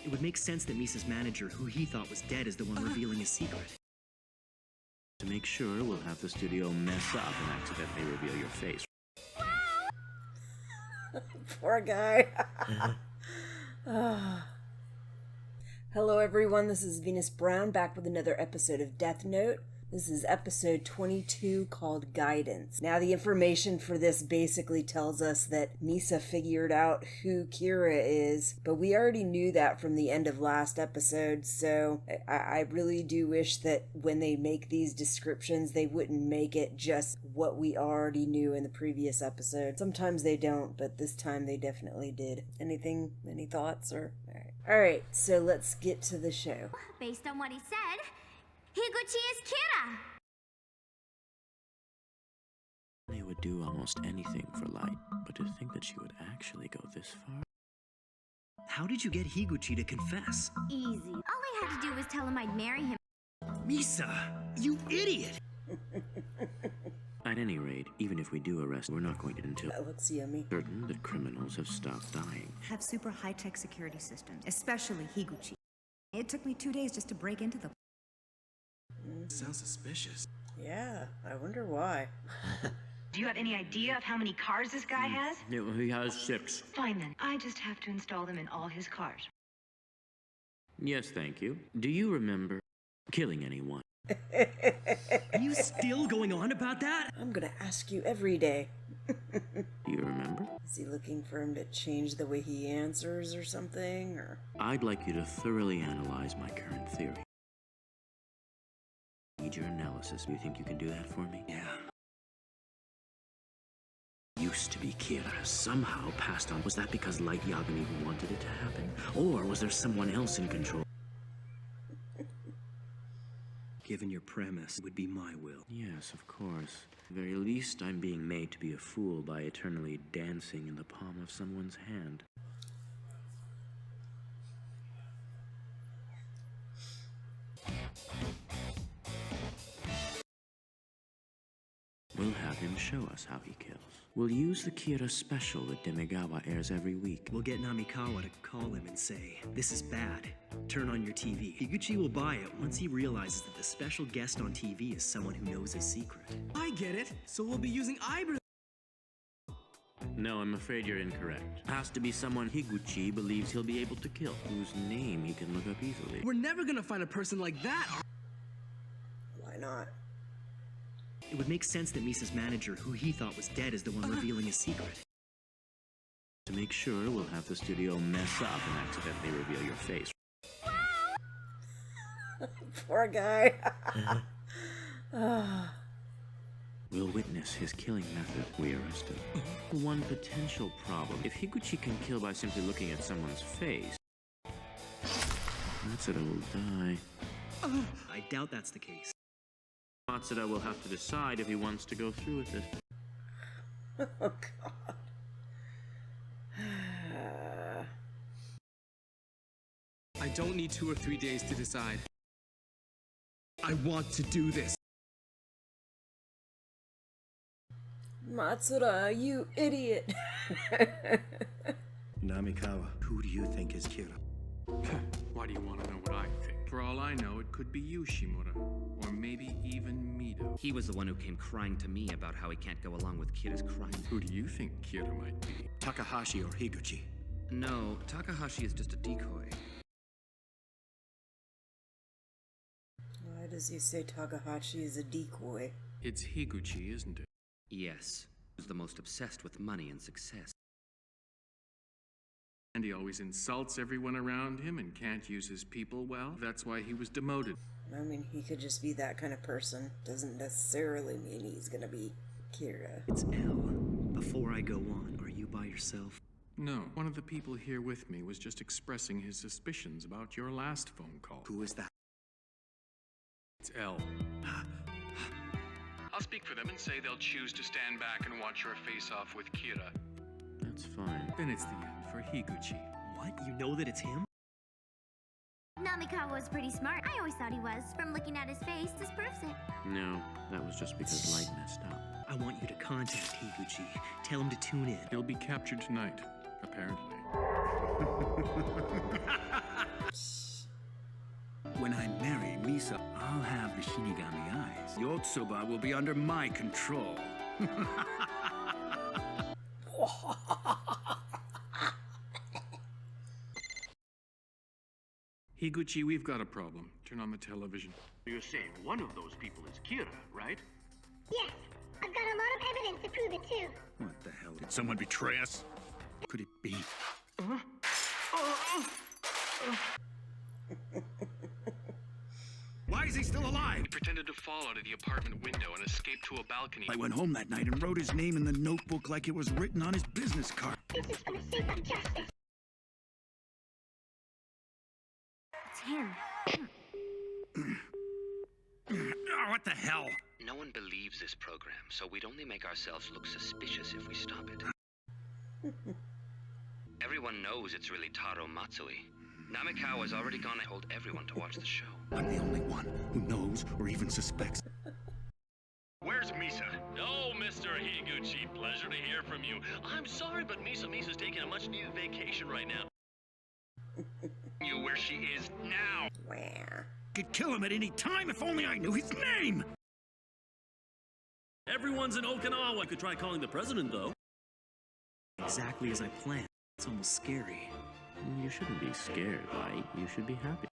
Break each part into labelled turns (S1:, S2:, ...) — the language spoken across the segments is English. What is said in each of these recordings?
S1: It would make sense that Misa's manager, who he thought was dead, is the one revealing his secret.
S2: To make sure, we'll have the studio mess up and accidentally reveal your face.
S3: Poor guy. Hello everyone, this is Venus Brown back with another episode of Death Note. This is episode 22 called Guidance. Now the information for this basically tells us that Misa figured out who Kira is, but we already knew that from the end of last episode, so I really do wish that when they make these descriptions, they wouldn't make it just what we already knew in the previous episode. Sometimes they don't, but this time they definitely did. Any thoughts? Alright, so let's get to the show.
S4: Based on what he said, Higuchi is Kira!
S2: They would do almost anything for Light, but to think that she would actually go this far?
S1: How did you get Higuchi to confess?
S4: Easy. All I had to do was tell him I'd marry him.
S1: Misa, you idiot!
S2: At any rate, even if we do arrest, we're not going to until
S3: That looks yummy.
S2: certain that criminals have stopped dying.
S5: Have super high-tech security systems, especially Higuchi. It took me 2 days just to break into the...
S1: Sounds suspicious.
S3: Yeah, I wonder why.
S6: Do you have any idea of how many cars this guy has?
S2: He has 6.
S6: Fine then. I just have to install them in all his cars.
S2: Yes, thank you. Do you remember killing anyone?
S1: Are you still going on about that?
S3: I'm gonna ask you every day.
S2: Do you remember?
S3: Is he looking for him to change the way he answers or something, or?
S2: I'd like you to thoroughly analyze my current theory. Need your analysis. Do you think you can do that for me?
S1: Yeah.
S2: Used to be Kira, somehow passed on. Was that because Light Yagami wanted it to happen? Or was there someone else in control?
S1: Given your premise, it would be my will.
S2: Yes, of course. At the very least, I'm being made to be a fool by eternally dancing in the palm of someone's hand. We'll have him show us how he kills. We'll use the Kira special that Demigawa airs every week.
S1: We'll get Namikawa to call him and say, "This is bad. Turn on your TV." Higuchi will buy it once he realizes that the special guest on TV is someone who knows his secret.
S7: I get it. So we'll be using Ibra.
S2: No, I'm afraid you're incorrect. Has to be someone Higuchi believes he'll be able to kill, whose name he can look up easily.
S7: We're never gonna find a person like that.
S3: Why not?
S1: It would make sense that Misa's manager, who he thought was dead, is the one revealing his secret.
S2: To make sure, we'll have the studio mess up and accidentally reveal your face.
S3: Poor guy.
S2: We'll witness his killing method. We arrest him. One potential problem. If Higuchi can kill by simply looking at someone's face, Matsuda will die.
S1: I doubt that's the case.
S2: Matsuda will have to decide if he wants to go through with this.
S3: Oh, God.
S7: I don't need 2 or 3 days to decide. I want to do this.
S3: Matsuda, you idiot.
S8: Namikawa, who do you think is Kira?
S9: Why do you want to know what I think? For all I know, it could be you, Shimura. Or maybe even Mido.
S10: He was the one who came crying to me about how he can't go along with Kira's crimes.
S9: Who do you think Kira might be?
S8: Takahashi or Higuchi?
S10: No, Takahashi is just a decoy.
S3: Why does he say Takahashi is a decoy?
S9: It's Higuchi, isn't it?
S10: Yes, who's the most obsessed with money and success.
S9: And he always insults everyone around him and can't use his people well. That's why he was demoted.
S3: I mean, he could just be that kind of person. Doesn't necessarily mean he's gonna be Kira.
S1: It's L. Before I go on, are you by yourself?
S9: No, one of the people here with me was just expressing his suspicions about your last phone call.
S8: Who is that?
S9: It's L. I'll speak for them and say they'll choose to stand back and watch your face-off with Kira.
S2: That's fine.
S9: Then it's the end for Higuchi.
S1: What? You know that it's him?
S4: Namikawa was pretty smart. I always thought he was. From looking at his face, this proves it.
S2: No, that was just because Light messed up.
S1: I want you to contact Higuchi. Tell him to tune in.
S9: He'll be captured tonight, apparently.
S8: myself. I'll have the Shinigami eyes. Yotsuba will be under my control.
S9: Higuchi, we've got a problem. Turn on the television.
S11: You're saying one of those people is Kira, right?
S4: Yes, I've got a lot of evidence to prove it too.
S8: What the hell? Did someone betray us? Could it be? Why is he still alive?
S9: He pretended to fall out of the apartment window and escape to a balcony.
S8: I went home that night and wrote his name in the notebook like it was written on his business card.
S4: This is for the sake of justice. It's him.
S8: Oh, what the hell?
S10: No one believes this program, so we'd only make ourselves look suspicious if we stop it. Everyone knows it's really Taro Matsui. Namikawa's already gone and told everyone to watch the show.
S8: I'm the only one who knows or even suspects.
S11: Where's Misa?
S12: Oh, Mr. Higuchi, pleasure to hear from you. I'm sorry, but Misa's taking a much-needed vacation right now.
S11: You where she is now.
S3: Where?
S8: Could kill him at any time if only I knew his name.
S12: Everyone's in Okinawa. I could try calling the president, though.
S1: Exactly as I planned. It's almost scary.
S2: You shouldn't be scared, Light. You should be happy.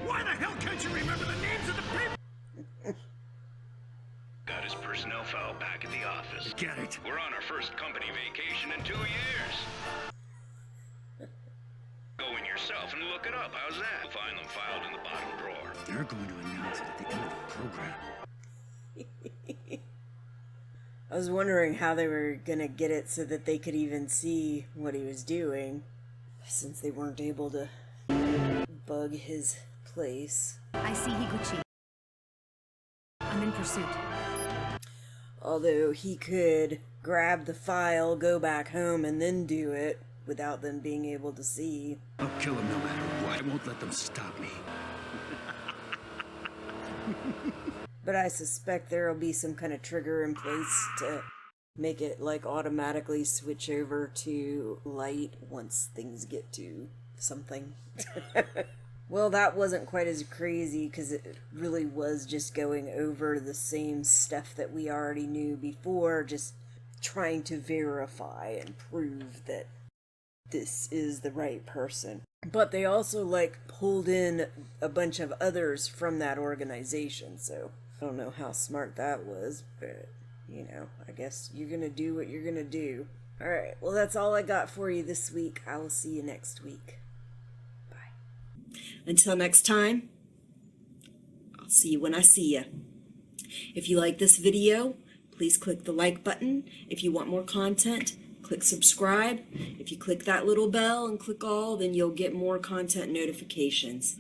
S8: Why the hell can't you remember the names of the people?
S11: Got his personnel file back at the office.
S8: Get it.
S11: We're on our first company vacation in 2 years. Go in yourself and look it up. How's that? You'll find them filed in the bottom drawer.
S8: They're going to announce it at the end of the program.
S3: I was wondering how they were gonna get it so that they could even see what he was doing, since they weren't able to bug his place.
S5: I see Higuchi. I'm in pursuit.
S3: Although he could grab the file, go back home, and then do it without them being able to see.
S8: I'll kill him no matter what. I won't let them stop me.
S3: But I suspect there will be some kind of trigger in place to make it like automatically switch over to light once things get to something. Well, that wasn't quite as crazy because it really was just going over the same stuff that we already knew before, just trying to verify and prove that this is the right person. But they also pulled in a bunch of others from that organization, so I don't know how smart that was, but I guess you're gonna do what you're gonna do. Alright, well, that's all I got for you this week. I will see you next week. Bye. Until next time, I'll see you when I see you. If you like this video, please click the like button. If you want more content, click subscribe. If you click that little bell and click all, then you'll get more content notifications.